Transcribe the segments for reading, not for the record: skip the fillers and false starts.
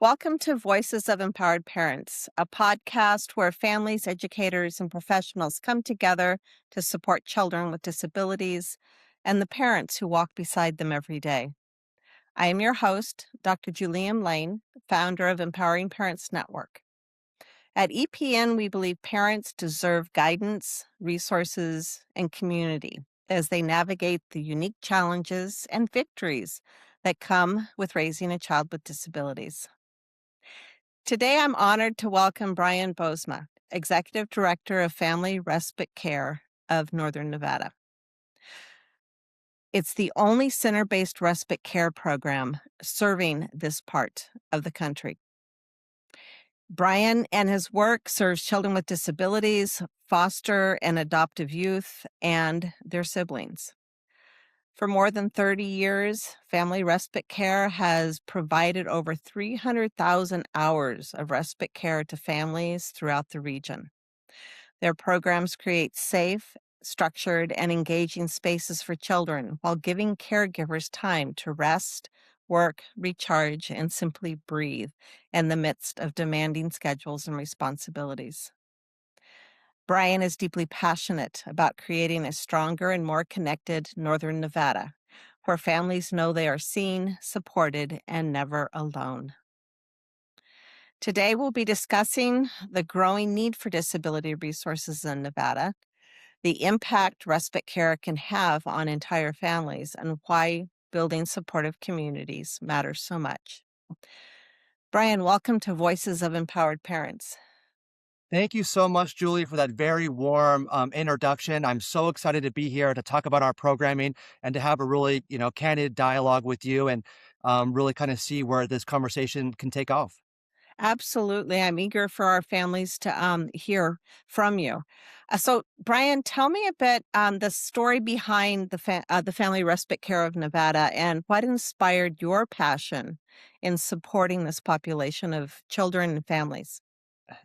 Welcome to Voices of Empowered Parents, a podcast where families, educators, and professionals come together to support children with disabilities and the parents who walk beside them every day. I am your host, Dr. Julian Lane, founder of Empowering Parents Network. At EPN, we believe parents deserve guidance, resources, and community as they navigate the unique challenges and victories that come with raising a child with disabilities. Today, I'm honored to welcome Brian Bosma, Executive Director of Family Respite Care of Northern Nevada. It's the only center-based respite care program serving this part of the country. Brian and his work serves children with disabilities, foster and adoptive youth, and their siblings. For more than 30 years, Family Respite Care has provided over 300,000 hours of respite care to families throughout the region. Their programs create safe, structured, and engaging spaces for children while giving caregivers time to rest, work, recharge, and simply breathe in the midst of demanding schedules and responsibilities. Brian is deeply passionate about creating a stronger and more connected Northern Nevada, where families know they are seen, supported, and never alone. Today, we'll be discussing the growing need for disability resources in Nevada, the impact respite care can have on entire families, and why building supportive communities matters so much. Brian, welcome to Voices of Empowered Parents. Thank you so much, Julie, for that very warm introduction. I'm so excited to be here to talk about our programming and to have a really, candid dialogue with you and really kind of see where this conversation can take off. Absolutely. I'm eager for our families to hear from you. So, Brian, tell me a bit the story behind the Family Respite Care of Nevada and what inspired your passion in supporting this population of children and families.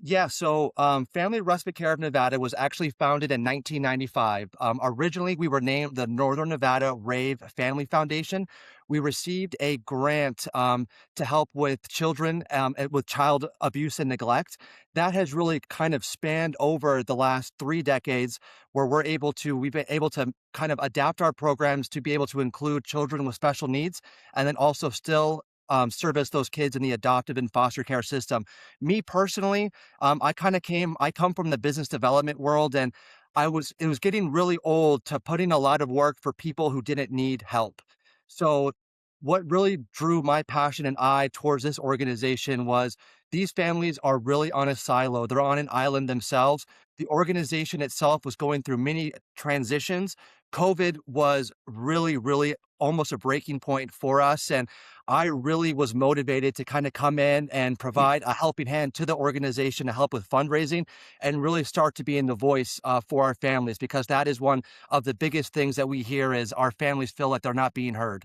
Yeah, so Family Respite Care of Nevada was actually founded in 1995. Originally, we were named the Northern Nevada Rave Family Foundation. We received a grant to help with children with child abuse and neglect. That has really kind of spanned over the last 3 decades, where we've been able to kind of adapt our programs to be able to include children with special needs, and then also still service those kids in the adoptive and foster care system. Me personally, I come from the business development world, and it was getting really old to put in a lot of work for people who didn't need help. So what really drew my passion and eye towards this organization was these families are really on a silo. They're on an island themselves. The organization itself was going through many transitions. COVID was really, really almost a breaking point for us. And I really was motivated to kind of come in and provide a helping hand to the organization to help with fundraising and really start to be in the voice for our families, because that is one of the biggest things that we hear is our families feel like they're not being heard.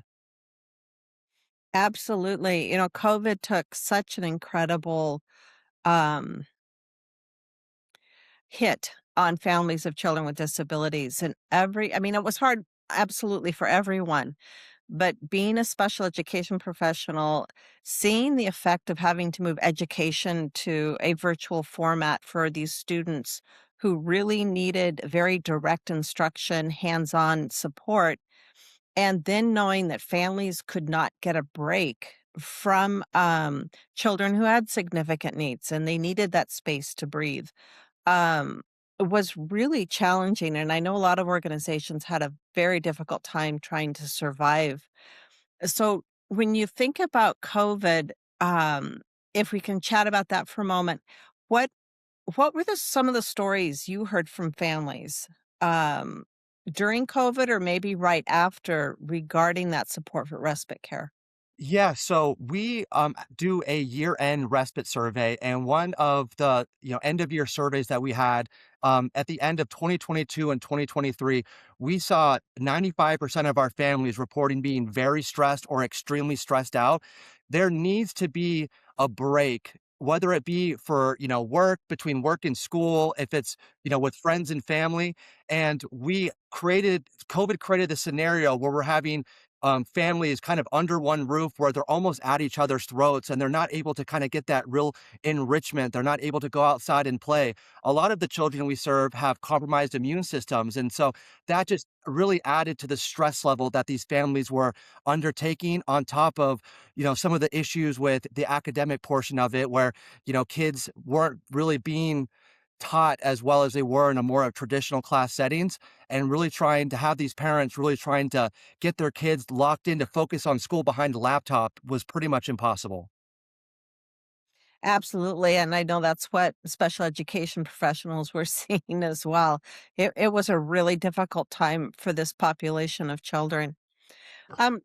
Absolutely. COVID took such an incredible um, hit on families of children with disabilities. And it was hard absolutely for everyone. But being a special education professional, seeing the effect of having to move education to a virtual format for these students who really needed very direct instruction, hands-on support, and then knowing that families could not get a break from children who had significant needs and they needed that space to breathe um, was really challenging. And I know a lot of organizations had a very difficult time trying to survive. So when you think about COVID, um, if we can chat about that for a moment, what what were some of the stories you heard from families um, during COVID or maybe right after regarding that support for respite care? Yeah, so we do a year-end respite survey, and one of the end of year surveys that we had at the end of 2022 and 2023, we saw 95% of our families reporting being very stressed or extremely stressed out. There needs to be a break, whether it be for work, between work and school, if it's with friends and family. And we created COVID created the scenario where we're having families kind of under one roof where they're almost at each other's throats and they're not able to kind of get that real enrichment. They're not able to go outside and play. A lot of the children we serve have compromised immune systems. And so that just really added to the stress level that these families were undertaking on top of, some of the issues with the academic portion of it where, kids weren't really being taught as well as they were in a more of traditional class settings, and really trying to have these parents really trying to get their kids locked in to focus on school behind a laptop was pretty much impossible. Absolutely, and I know that's what special education professionals were seeing as well. It was a really difficult time for this population of children. Um,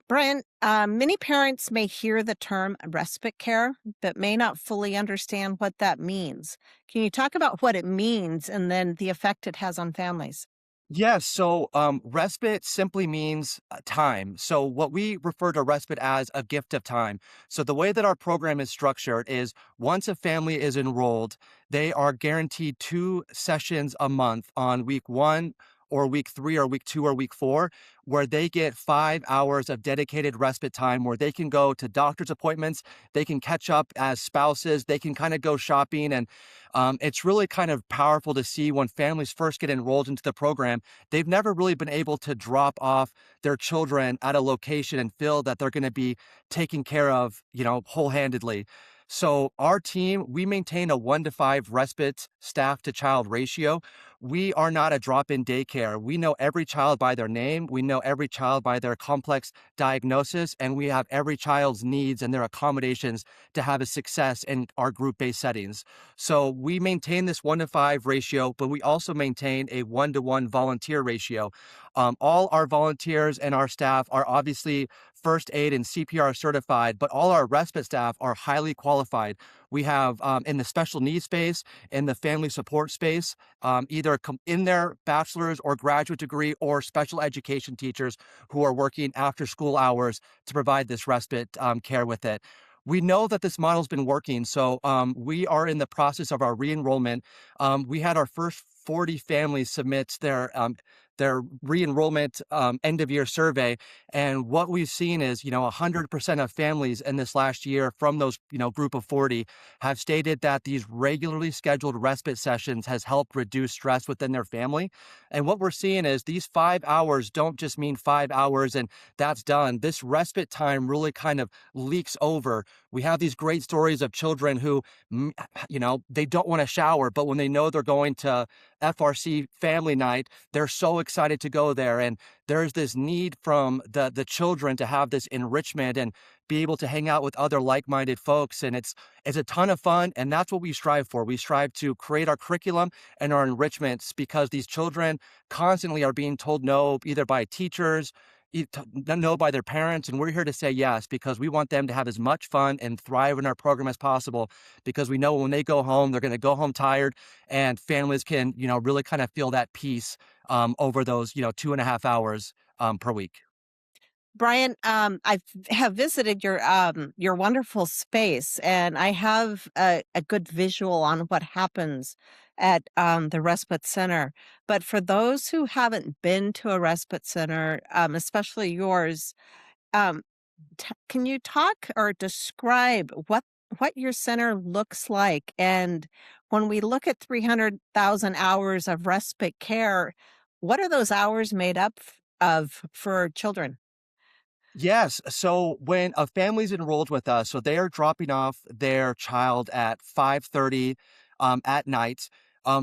Brian, many parents may hear the term respite care, but may not fully understand what that means. Can you talk about what it means and then the effect it has on families? Yes. So, respite simply means time. So, what we refer to respite as a gift of time. So, the way that our program is structured is once a family is enrolled, they are guaranteed 2 sessions a month on week 1 or week 3 or week 2 or week 4, where they get 5 hours of dedicated respite time where they can go to doctor's appointments, they can catch up as spouses, they can kind of go shopping. And it's really kind of powerful to see when families first get enrolled into the program, they've never really been able to drop off their children at a location and feel that they're going to be taken care of, whole handedly. So, our team, we maintain a 1 to 5 respite staff to child ratio. We are not a drop in daycare. We know every child by their name, we know every child by their complex diagnosis, and we have every child's needs and their accommodations to have a success in our group based settings. So, we maintain this 1 to 5 ratio, but we also maintain a 1 to 1 volunteer ratio. All our volunteers and our staff are obviously first aid and CPR certified, but all our respite staff are highly qualified. We have in the special needs space, in the family support space, either in their bachelor's or graduate degree or special education teachers who are working after school hours to provide this respite care with it. We know that this model's been working, so we are in the process of our re-enrollment. We had our first 40 families submit their re-enrollment end of year survey, and what we've seen is 100% of families in this last year from those group of 40 have stated that these regularly scheduled respite sessions has helped reduce stress within their family. And what we're seeing is these 5 hours don't just mean 5 hours and that's done. This respite time really kind of leaks over. We have these great stories of children who they don't want to shower, but when they know they're going to FRC family night, they're so excited to go there. And there's this need from the children to have this enrichment and be able to hang out with other like-minded folks. And it's a ton of fun. And that's what we strive for. We strive to create our curriculum and our enrichments because these children constantly are being told no, either by teachers, no by their parents. And we're here to say yes, because we want them to have as much fun and thrive in our program as possible, because we know when they go home, they're going to go home tired, and families can, really kind of feel that peace over those, 2.5 hours per week. Brian, I have visited your wonderful space, and I have a good visual on what happens at the respite center. But for those who haven't been to a respite center, especially yours, um, can you talk or describe what your center looks like? And when we look at 300,000 hours of respite care, what are those hours made up of for children? Yes. So when a family's enrolled with us, so they are dropping off their child at 5:30 at night.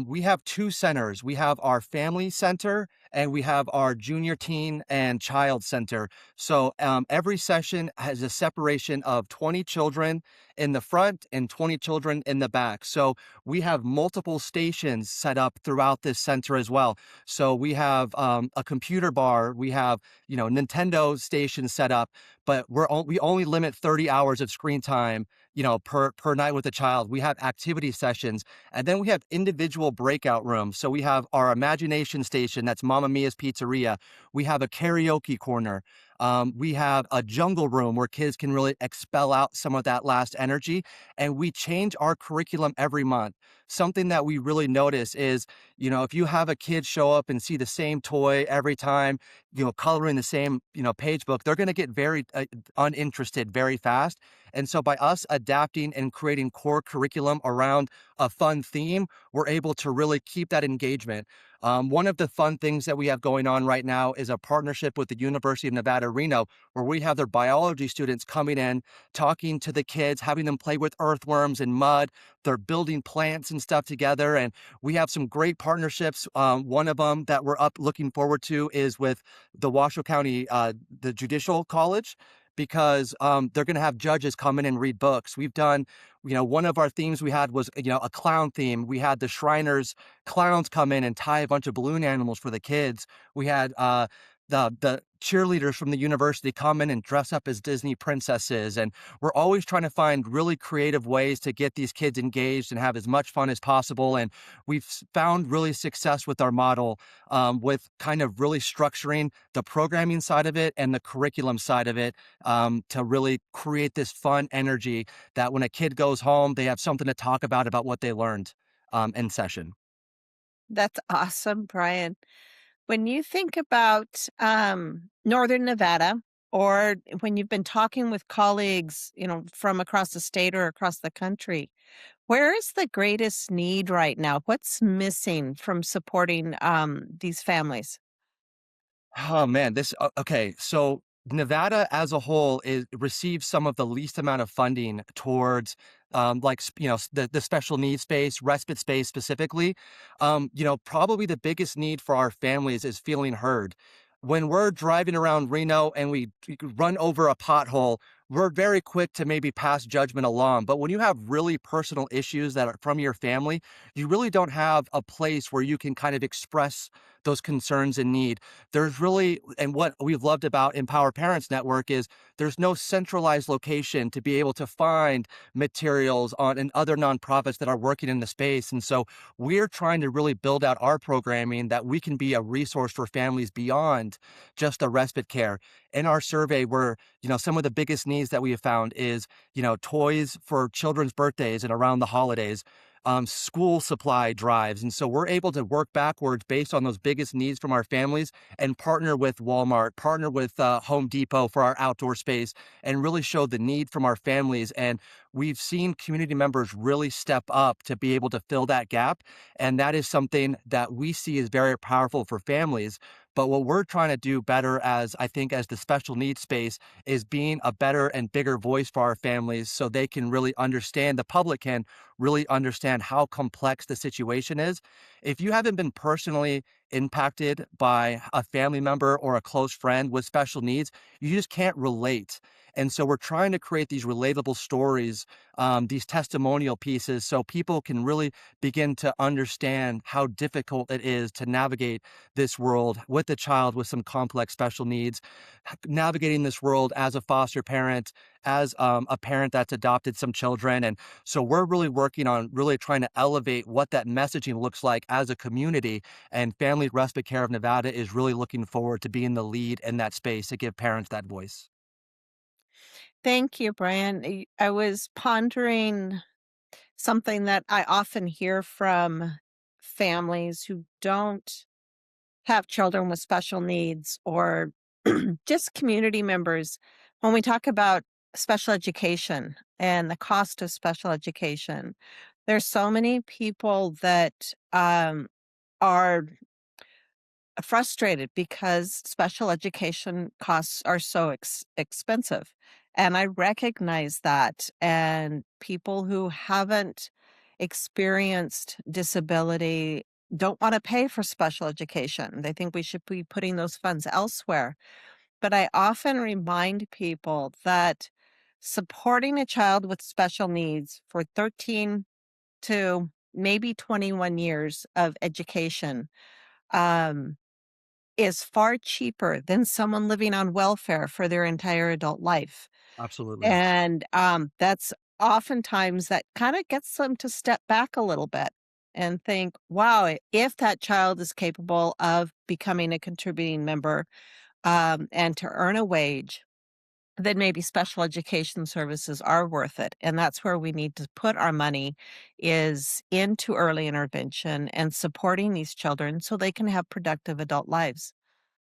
We have 2 centers. We have our family center and we have our junior teen and child center. So every session has a separation of 20 children in the front and 20 children in the back. So we have multiple stations set up throughout this center as well. So we have a computer bar, we have Nintendo stations set up, but we only limit 30 hours of screen time, per night with a child. We have activity sessions, and then we have individual breakout rooms. So we have our imagination station, that's Mamma Mia's Pizzeria. We have a karaoke corner. We have a jungle room where kids can really expel out some of that last energy, and we change our curriculum every month. Something that we really notice is, if you have a kid show up and see the same toy every time, coloring the same, page book, they're going to get very uninterested very fast. And so by us adapting and creating core curriculum around a fun theme, we're able to really keep that engagement. One of the fun things that we have going on right now is a partnership with the University of Nevada, Reno, where we have their biology students coming in, talking to the kids, having them play with earthworms and mud. They're building plants and stuff together. And we have some great partnerships. One of them that we're up looking forward to is with the Washoe County, the Judicial College. Because they're going to have judges come in and read books. We've done, one of our themes we had was, a clown theme. We had the Shriners clowns come in and tie a bunch of balloon animals for the kids. We had the cheerleaders from the university come in and dress up as Disney princesses. And we're always trying to find really creative ways to get these kids engaged and have as much fun as possible. And we've found really success with our model, with kind of really structuring the programming side of it and the curriculum side of it, to really create this fun energy that when a kid goes home, they have something to talk about what they learned in session. That's awesome, Brian. When you think about, Northern Nevada, or when you've been talking with colleagues, from across the state or across the country, where is the greatest need right now? What's missing from supporting, these families? Oh man, okay. So Nevada as a whole is receives some of the least amount of funding towards the special needs space, respite space specifically. Probably the biggest need for our families is feeling heard. When we're driving around Reno and we run over a pothole, we're very quick to maybe pass judgment along. But when you have really personal issues that are from your family, you really don't have a place where you can kind of express those concerns and need. There's really, and what we've loved about Empower Parents Network is there's no centralized location to be able to find materials on and other nonprofits that are working in the space. And so we're trying to really build out our programming that we can be a resource for families beyond just the respite care. In our survey, where some of the biggest needs that we have found is toys for children's birthdays and around the holidays, school supply drives. And so we're able to work backwards based on those biggest needs from our families and partner with Walmart, partner with Home Depot for our outdoor space, and really show the need from our families. And we've seen community members really step up to be able to fill that gap. And that is something that we see is very powerful for families. But what we're trying to do better, as I think, as the special needs space, is being a better and bigger voice for our families so they can really understand, the public can really understand how complex the situation is. If you haven't been personally impacted by a family member or a close friend with special needs, you just can't relate. And so we're trying to create these relatable stories, these testimonial pieces, so people can really begin to understand how difficult it is to navigate this world with a child with some complex special needs, navigating this world as a foster parent, as a parent that's adopted some children. And so we're really working on really trying to elevate what that messaging looks like as a community. And Family Respite Care of Nevada is really looking forward to being the lead in that space to give parents that voice. Thank you, Brian. I was pondering something that I often hear from families who don't have children with special needs, or just community members. When we talk about special education and the cost of special education, there's so many people that are frustrated because special education costs are so expensive. And I recognize that. And people who haven't experienced disability don't want to pay for special education. They think we should be putting those funds elsewhere. But I often remind people that supporting a child with special needs for 13 to maybe 21 years of education, um, is far cheaper than someone living on welfare for their entire adult life. Absolutely. And, that's oftentimes that kinda gets them to step back a little bit and think, "Wow, if that child is capable of becoming a contributing member, and to earn a wage, then maybe special education services are worth it. And that's where we need to put our money is into early intervention and supporting these children so they can have productive adult lives.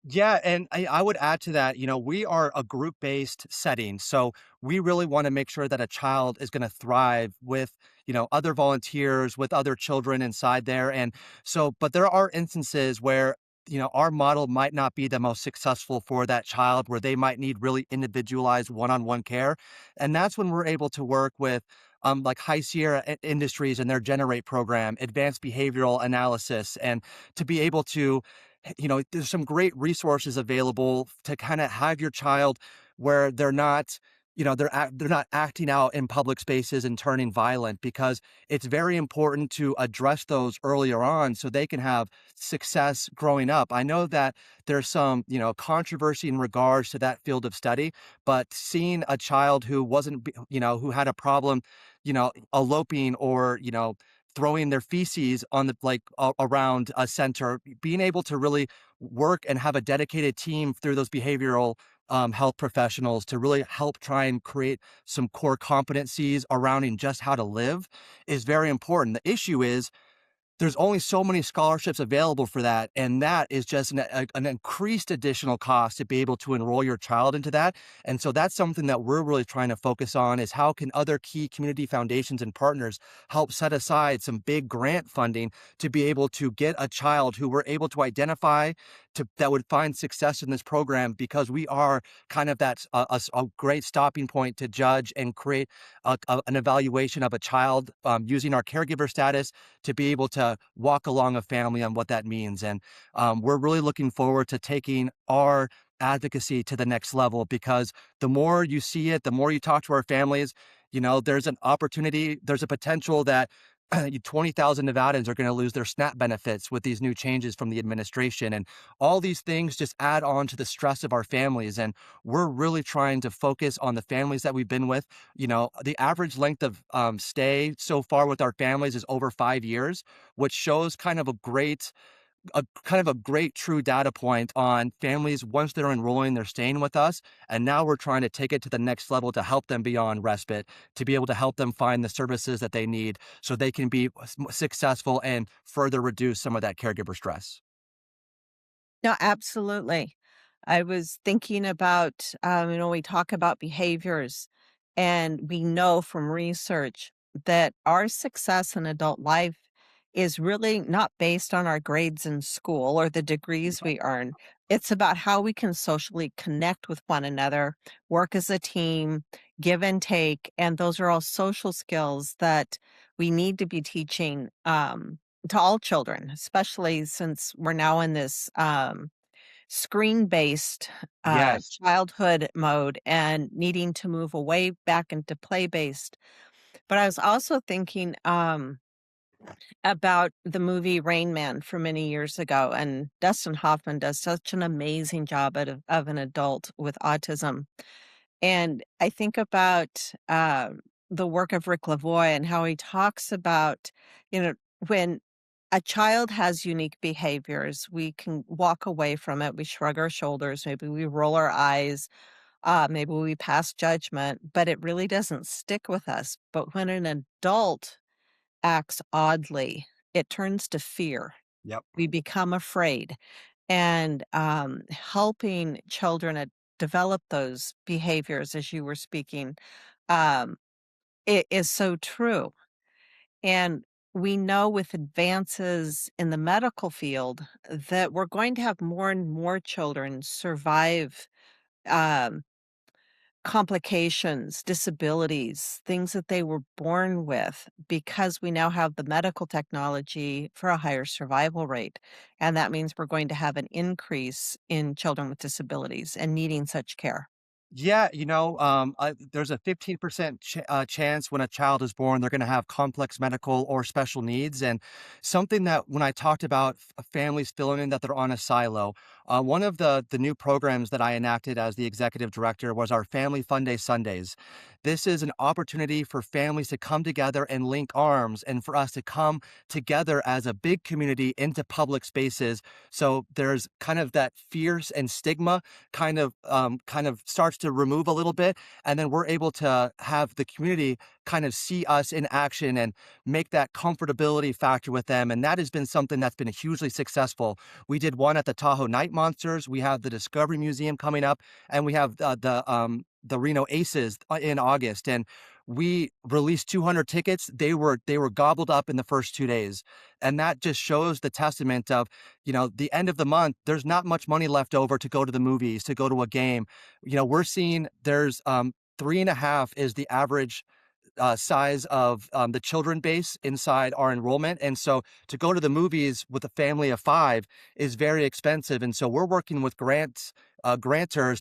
Yeah, and I would add to that, we are a group-based setting, so we really wanna make sure that a child is gonna thrive with, other volunteers, with other children inside there, and but there are instances where, our model might not be the most successful for that child, where they might need really individualized one-on-one care, and that's when we're able to work with, like High Sierra Industries and their Generate program, advanced behavioral analysis, and to be able to there's some great resources available to kind of have your child where they're not, they're not acting out in public spaces and turning violent, because it's very important to address those earlier on so they can have success growing up. I know that there's some, controversy in regards to that field of study, but seeing a child who wasn't, who had a problem, eloping or, throwing their feces on the around a center, being able to really work and have a dedicated team through those behavioral health professionals to really help try and create some core competencies around in just how to live is very important. The issue is there's only so many scholarships available for that, and that is just an increased additional cost to be able to enroll your child into that, and so that's something that we're really trying to focus on is how can other key community foundations and partners help set aside some big grant funding to be able to get a child who we're able to identify that would find success in this program, because we are kind of a great stopping point to judge and create an evaluation of a child, using our caregiver status to be able to walk along a family on what that means. And we're really looking forward to taking our advocacy to the next level, because the more you see it, the more you talk to our families, there's an opportunity, there's a potential that 20,000 Nevadans are going to lose their SNAP benefits with these new changes from the administration. And all these things just add on to the stress of our families. And we're really trying to focus on the families that we've been with. The average length of stay so far with our families is over 5 years, which shows kind of a great true data point on families. Once they're enrolling, they're staying with us. And now we're trying to take it to the next level to help them beyond respite, to be able to help them find the services that they need so they can be successful and further reduce some of that caregiver stress. No, absolutely. I was thinking about, we talk about behaviors, and we know from research that our success in adult life is really not based on our grades in school or the degrees we earn. It's about how we can socially connect with one another, work as a team, give and take. And those are all social skills that we need to be teaching to all children, especially since we're now in this screen-based, Yes. childhood mode and needing to move away back into play-based. But I was also thinking, about the movie Rain Man from many years ago, and Dustin Hoffman does such an amazing job of an adult with autism. And I think about, the work of Rick Lavoie and how he talks about, you know, when a child has unique behaviors, we can walk away from it, we shrug our shoulders, maybe we roll our eyes, maybe we pass judgment, but it really doesn't stick with us. But when an adult acts oddly, it turns to fear. Yep. We become afraid. And, helping children develop those behaviors as you were speaking, um, it is so true. And we know with advances in the medical field that we're going to have more and more children survive, um, complications, disabilities, things that they were born with, because we now have the medical technology for a higher survival rate. And that means we're going to have an increase in children with disabilities and needing such care. Yeah, there's a 15% chance when a child is born, they're going to have complex medical or special needs. And something that when I talked about families feeling in that they're on a silo, one of the new programs that I enacted as the executive director was our Family Fun Day Sundays. this is an opportunity for families to come together and link arms and for us to come together as a big community into public spaces. So there's kind of that fierce and stigma kind of starts to remove a little bit. And then we're able to have the community kind of see us in action and make that comfortability factor with them. And that has been something that's been hugely successful. We did one at the Tahoe Night Monsters. We have the Discovery Museum coming up, and we have the Reno Aces in August. And we released 200 tickets. They were gobbled up in the first 2 days, and that just shows the testament of, the end of the month. There's not much money left over to go to the movies, to go to a game. We're seeing there's 3.5 is the average size of the children base inside our enrollment. And so to go to the movies with a family of five is very expensive. And so we're working with grantors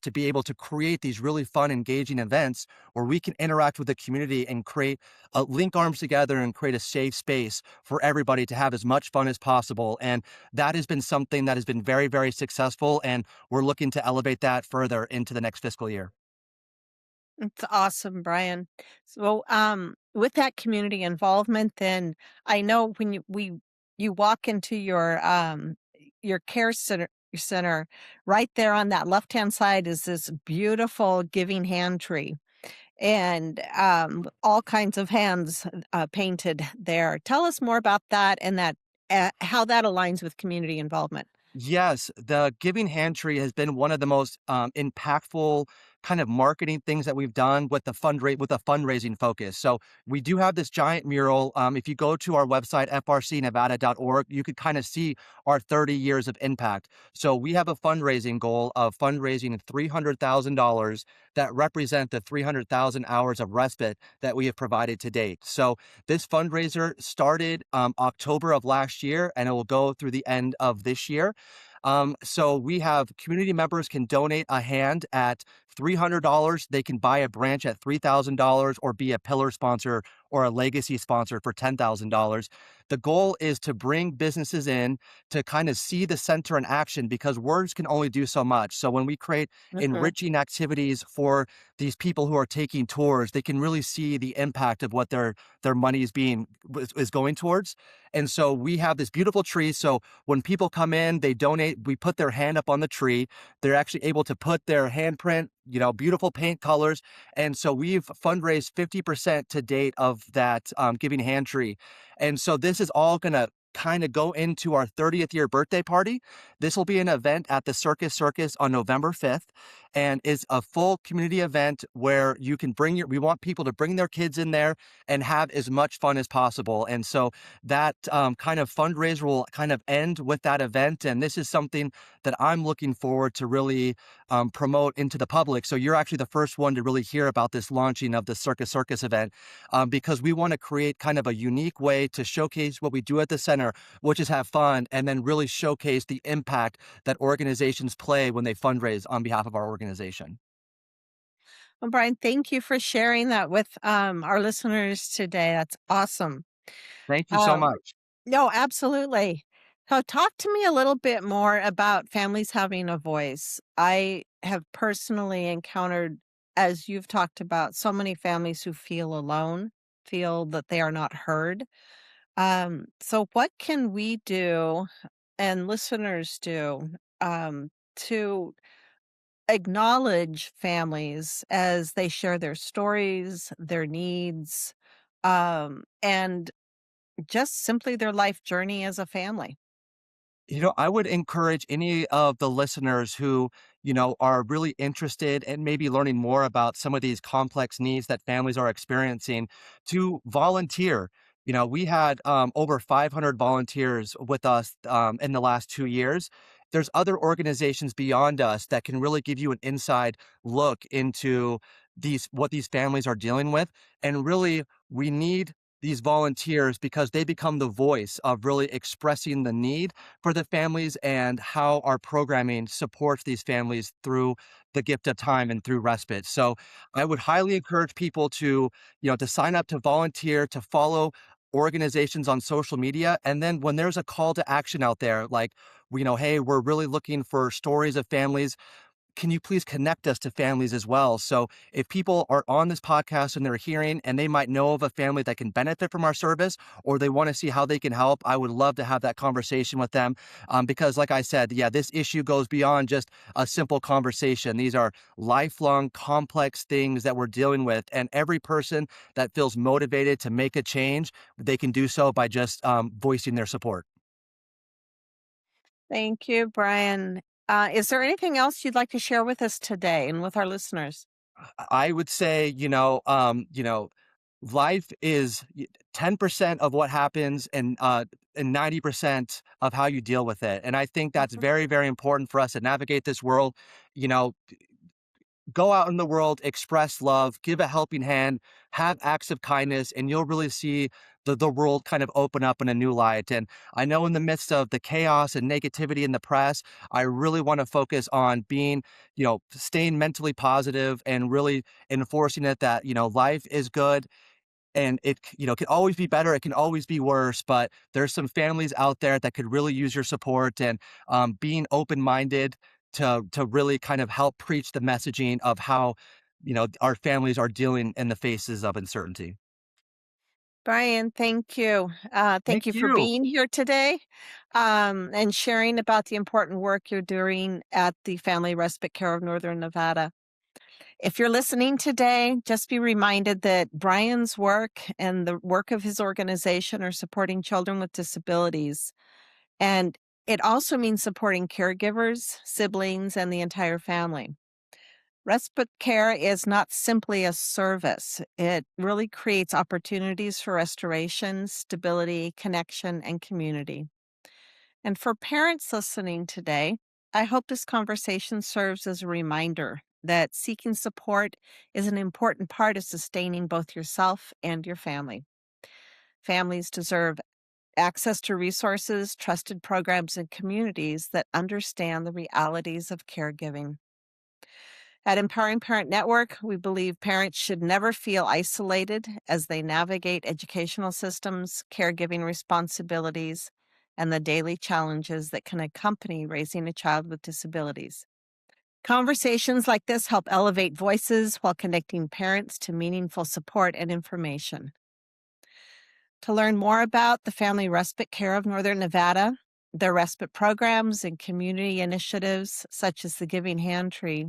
to be able to create these really fun, engaging events where we can interact with the community and create link arms together and create a safe space for everybody to have as much fun as possible. And that has been something that has been very, very successful. And we're looking to elevate that further into the next fiscal year. It's awesome, Brian. So, with that community involvement, then I know when you walk into your care center, right there on that left-hand side is this beautiful giving hand tree and all kinds of hands painted there. Tell us more about that and that how that aligns with community involvement. Yes, the Giving Hand Tree has been one of the most impactful kind of marketing things that we've done with the with a fundraising focus. So we do have this giant mural. If you go to our website, frcnevada.org, you could kind of see our 30 years of impact. So we have a fundraising goal of fundraising $300,000 that represent the 300,000 hours of respite that we have provided to date. So this fundraiser started October of last year, and it will go through the end of this year. So we have community members can donate a hand at $300. They can buy a branch at $3,000 or be a pillar sponsor or a legacy sponsor for $10,000. The goal is to bring businesses in to kind of see the center in action because words can only do so much. So when we create Mhm. enriching activities for these people who are taking tours, they can really see the impact of what their money is going towards. And so we have this beautiful tree. So when people come in, they donate, we put their hand up on the tree. They're actually able to put their handprint, beautiful paint colors. And so we've fundraised 50% to date of that Giving Hand Tree. And so this is all going to kind of go into our 30th year birthday party. This will be an event at the Circus on November 5th and is a full community event where you can we want people to bring their kids in there and have as much fun as possible. And so that kind of fundraiser will kind of end with that event. And this is something that I'm looking forward to really promote into the public. So you're actually the first one to really hear about this launching of the Circus event because we want to create kind of a unique way to showcase what we do at the center, which is have fun and then really showcase the impact that organizations play when they fundraise on behalf of our organization. Well, Brian, thank you for sharing that with our listeners today. That's awesome. Thank you so Um, much. no, absolutely. So, talk to me a little bit more about families having a voice. I have personally encountered, as you've talked about, so many families who feel alone, feel that they are not heard. So, what can we do and listeners do to acknowledge families as they share their stories, their needs, and just simply their life journey as a family? I would encourage any of the listeners who, are really interested and maybe learning more about some of these complex needs that families are experiencing to volunteer. We had over 500 volunteers with us in the last 2 years. There's other organizations beyond us that can really give you an inside look into what these families are dealing with. And really, we need these volunteers because they become the voice of really expressing the need for the families and how our programming supports these families through the gift of time and through respite. So I would highly encourage people to sign up to volunteer, to follow organizations on social media. And then when there's a call to action out there, like, hey, we're really looking for stories of families, can you please connect us to families as well? So if people are on this podcast and they're hearing and they might know of a family that can benefit from our service, or they want to see how they can help, I would love to have that conversation with them. Because like I said, yeah, this issue goes beyond just a simple conversation. These are lifelong complex things that we're dealing with. And every person that feels motivated to make a change, they can do so by just voicing their support. Thank you, Brian. Is there anything else you'd like to share with us today and with our listeners? I would say, life is 10% of what happens and 90% of how you deal with it. And I think that's Mhm. very, very important for us to navigate this world. You know, go out in the world, express love, give a helping hand, have acts of kindness, and you'll really see the world kind of open up in a new light. And I know in the midst of the chaos and negativity in the press, I really want to focus on being, staying mentally positive and really enforcing it that, life is good and can always be better. It can always be worse, but there's some families out there that could really use your support and being open minded to really kind of help preach the messaging of how our families are dealing in the faces of uncertainty. Brian, thank you. Thank Thank you for you. being here today, and sharing about the important work you're doing at the Family Respite Care of Northern Nevada. If you're listening today, just be reminded that Brian's work and the work of his organization are supporting children with disabilities. And it also means supporting caregivers, siblings, and the entire family. Respite care is not simply a service, it really creates opportunities for restoration, stability, connection, and community. And for parents listening today, I hope this conversation serves as a reminder that seeking support is an important part of sustaining both yourself and your family. Families deserve access to resources, trusted programs, and communities that understand the realities of caregiving. At Empowering Parent Network, we believe parents should never feel isolated as they navigate educational systems, caregiving responsibilities, and the daily challenges that can accompany raising a child with disabilities. Conversations like this help elevate voices while connecting parents to meaningful support and information. To learn more about the Family Respite Care of Northern Nevada, their respite programs, and community initiatives such as the Giving Hand Tree,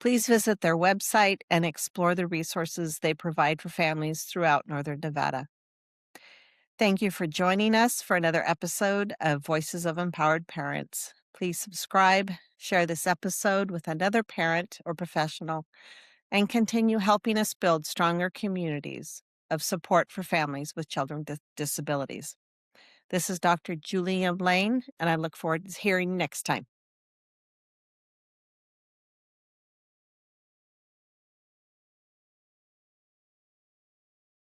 please visit their website and explore the resources they provide for families throughout Northern Nevada. Thank you for joining us for another episode of Voices of Empowered Parents. Please subscribe, share this episode with another parent or professional, and continue helping us build stronger communities of support for families with children with disabilities. This is Dr. Julia Lane, and I look forward to hearing you next time.